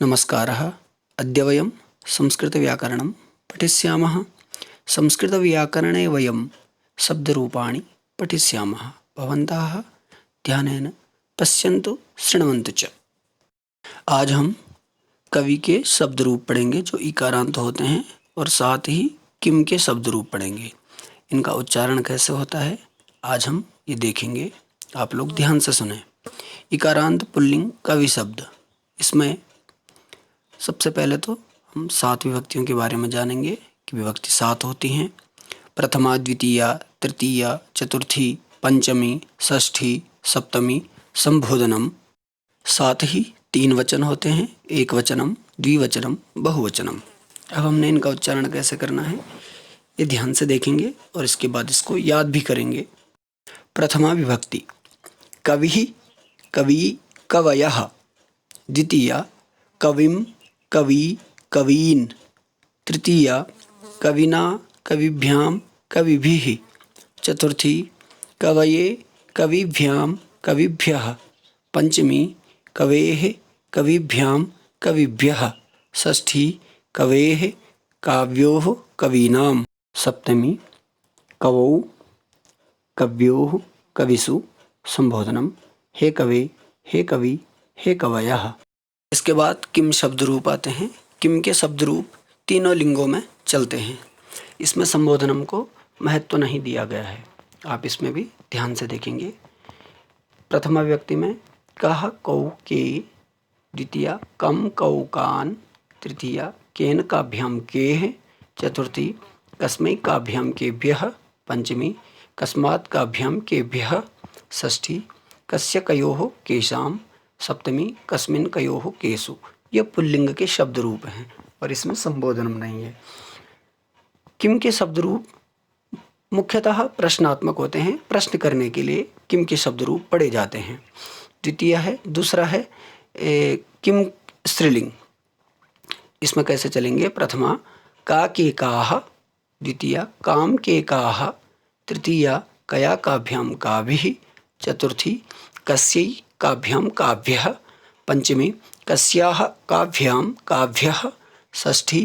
नमस्कारः। अद्य वयं संस्कृतव्याकरणं पठिष्यामः। संस्कृतव्याकरणे वयं शब्दरूपाणि पठिष्यामः। भवन्तः ध्यानेन पश्यन्तु, शृण्वन्तु च। आज हम कवि के शब्द रूप पढ़ेंगे जो इकारांत होते हैं, और साथ ही किम के शब्द रूप पढ़ेंगे। इनका उच्चारण कैसे होता है आज हम ये देखेंगे। आप लोग ध्यान से सुने। इकारांत पुल्लिंग कवि शब्द, इसमें सबसे पहले तो हम 7 विभक्तियों के बारे में जानेंगे कि विभक्ति 7 होती हैं। प्रथमा, द्वितीया, तृतीया, चतुर्थी, पंचमी, षष्ठी, सप्तमी, संबोधनम। साथ ही 3 वचन होते हैं, एक वचनम, द्विवचनम, बहुवचनम। अब हमने इनका उच्चारण कैसे करना है ये ध्यान से देखेंगे और इसके बाद इसको याद भी करेंगे। प्रथमा विभक्ति कवि, कवि, कवयः। द्वितीया कविम, कवि, कवीन्। तृतीया कविना, कविभ्यां, कविभिः। चतुर्थी कवये, कविभ्यां, कविभ्यः। पंचमी कवेः, कविभ्यां, कविभ्यः। षष्ठी कवेः, काव्योः, कवीनां। सप्तमी कवौ, कव्योः, कविषु। संबोधनम हे कवे, हे कवि, हे कवयः। इसके बाद किम शब्द रूप आते हैं। किम के शब्द रूप तीनों लिंगों में चलते हैं। इसमें संबोधनम को महत्व नहीं दिया गया है, आप इसमें भी ध्यान से देखेंगे। प्रथमा व्यक्ति में कह, कौ, के। द्वितीया कम, कौ, कान। तृतीया केन, काभ्याम, केः। चतुर्थी कस्मै, काभ्याम, केभ्यः। पंचमी कस्मात्, काभ्याम, केभ्यः। षष्ठी कस्य, कयोः, केषां। सप्तमी कस्मिन्, कयोः, केषु। यह पुल्लिंग के शब्द रूप हैं और इसमें संबोधनम नहीं है। किम के शब्द रूप मुख्यतः प्रश्नात्मक होते हैं। प्रश्न करने के लिए किम के शब्द रूप पढ़े जाते हैं। दूसरा है किम स्त्रीलिंग। इसमें कैसे चलेंगे। प्रथमा का, के, काः। द्वितीया काम, के, काः। तृतीया कया, काभ्याम, काभिः। चतुर्थी कस्यै, काभ्याम, काभ्यः। पंचमी कस्याः, काभ्यां, काभ्यः। षष्ठी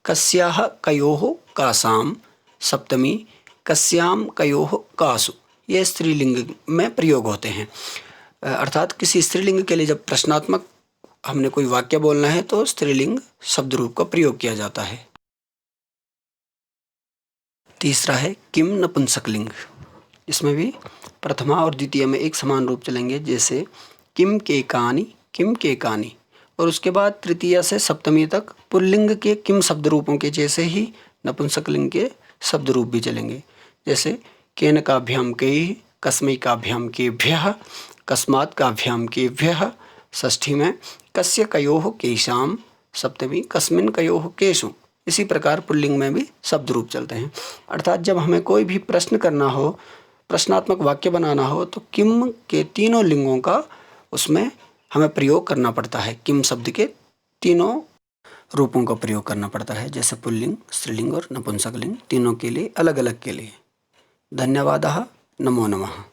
कस्याः, कयोः, कासां। सप्तमी कस्यां, कयोः, कासु। ये स्त्रीलिंग में प्रयोग होते हैं। अर्थात किसी स्त्रीलिंग के लिए जब प्रश्नात्मक हमने कोई वाक्य बोलना है तो स्त्रीलिंग शब्द रूप का प्रयोग किया जाता है। तीसरा है किम नपुंसकलिंग। इसमें भी प्रथमा और द्वितीय में एक समान रूप चलेंगे, जैसे किम के कानि, किम के कानि। और उसके बाद तृतीया से सप्तमी तक पुल्लिंग के किम शब्द रूपों के जैसे ही नपुंसकलिंग के शब्द रूप भी चलेंगे, जैसे केन, काभ्याम, कैः। कस्मै, काभ्याम, केभ्यः। कस्मात्, काभ्याम, केभ्यः। षष्ठी में कस्य, कयोः, केषां। सप्तमी कस्मिन्, कयोः, केषु। इसी प्रकार पुल्लिंग में भी शब्द रूप चलते हैं। अर्थात जब हमें कोई भी प्रश्न करना हो, प्रश्नात्मक वाक्य बनाना हो, तो किम के तीनों लिंगों का उसमें हमें प्रयोग करना पड़ता है। किम शब्द के तीनों रूपों का प्रयोग करना पड़ता है, जैसे पुल्लिंग, स्त्रीलिंग और नपुंसकलिंग, तीनों के लिए अलग अलग के लिए। धन्यवादः। नमो नमः।